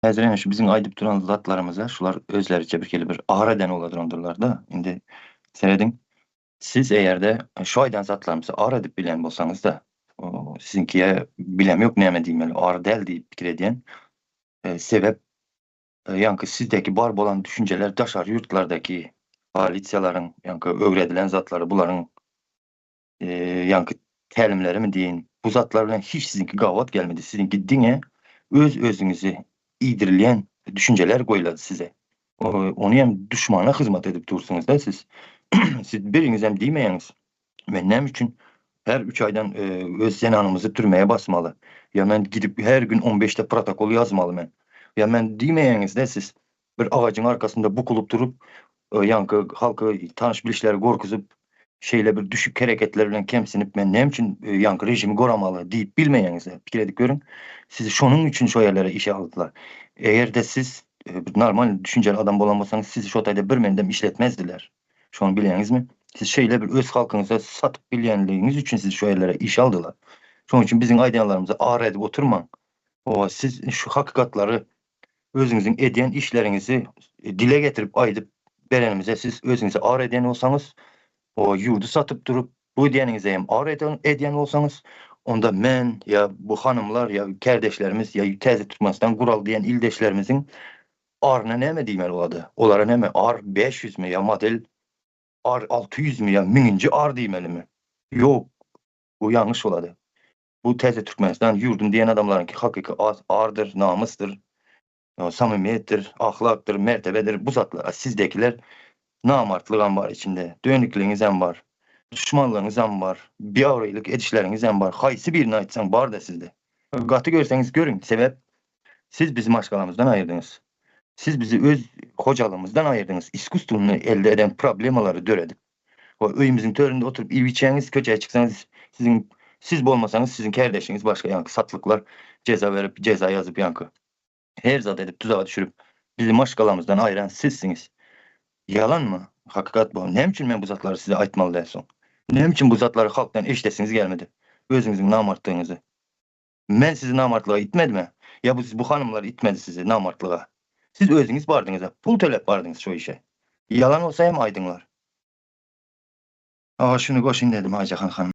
Häzir şu bizim aýdyp duran zatlarymyza şular özleriçe birhili bir ara oladyr ondurlar da. Indi seredin siz eğerde şu aýdan zatlarymyzy ara diýip bilen bolsaňyz-da, sizinkiye bilem ýok näme diýmeli, ara däl diýip pikir edýän sebep ýanky sizdeki bar bolan düşünjeler daşary ýurtlardaky koalisiýalaryň ýanky öwredilen zatlary bularyň ýanky tälimlerimi diýin, bu zatlar bilen hiç sizinki gawat gelmedi. Sizinki diňe öz özüňizi iýdirilýän düşünjeler goýulady size. Onu hem düşmana hyzmat edip dursunuz da siz. Siz biriňiz hem diýmeýäňiz. Men näme üçin her 3 aýdan öz zenanymyzy türmeye basmaly? Ya men gidip her gün 15'te protokol yazmaly men. Ya men diýmeýäňiz-de siz bir ağacyň arkasında bukulup durup ýanky halky tanış bilişleri gorkuzup şeýle bir düşük hereketler bilen kemsinip men näme üçin ýanky rejimi goramaly diýip bilmeýäňiz-de pikir edip görüň. Sizi şonuň üçin şo ýerlere işe aldylar. Eger de siz bir normal düşünjeli adam bolan bolsaňyz sizi şo taýda bir mendem işletmezdiler. Şonu bilýäňizmi? Siz şeýle bir öz halkyňyza satyp bilýänligiňiz üçin sizi şo ýerlere iş aldylar. Şonuň üçin biziň aýdýanlarymyza ara edip oturmaň. Siz şu hakykatlary özüňiziň edýän işleriňizi dile getirip aýdyp berenimize siz özüňizi ara edýän bolsaňyz, ýurdu satyp durup bu diýeniňize hem ara edýän bolsaňyz, onda men ya bu hanymlar ya kärdeşlerimiz ya täze tutmasdan gural diýen ildeşlerimiziň arna näme diýmeli bolady? Olara näme ar 500 mi ya model ar 600 mi ya 1000-nji ar diýmelimi? Ýok, bu ýanlış bolady. Bu täze Türkmenistan ýurdum diýen adamlaryňky hakyky ardyr, namusdyr, samimiýetdir, ahlakdyr, mertebedir. Bu zatlar sizdekiler namartlyk hem bar içinde, dönükliğiniz hem var, düşmanlığınız hem var, biawrylyk edişleriniz hem var. Haýsy birini aýtsaň bar da sizde. Gaty görseňiz görün, sebep siz bizi maşgalamyzdan aýyrdyňyz. Siz bizi öz hocalığımızdan aýyrdyňyz. Iskustuny elde eden problemalary döredip. Öýümüziň töründe oturup iýip içeňiz, köçeye çyksaňyz siz bolmasaňyz siziň kärdeşiňiz başga ýanky satlyklar ceza berip, ceza ýazyp ýanky her zat edip tuzağa düşürüp bizi maşgalamyzdan aýyran sizsiňiz. Yalanmı? Hakikat bu. Näme üçin men bu zatlary size aýtmaly dälsoň? Näme üçin bu zatlary halkdan eşdesiňiz gelmedi? Özüňiziň namartlygyňyzy. Men sizi namartlyga itmedimi? Ya bu hanymlar itmedi sizi namartlyga. Siz özüňiz bardyňyz, pul telep bardyňyz şo işe. Yalan olsa hem aýdyňlar. Şuny goşun dedim Hajahan hanym.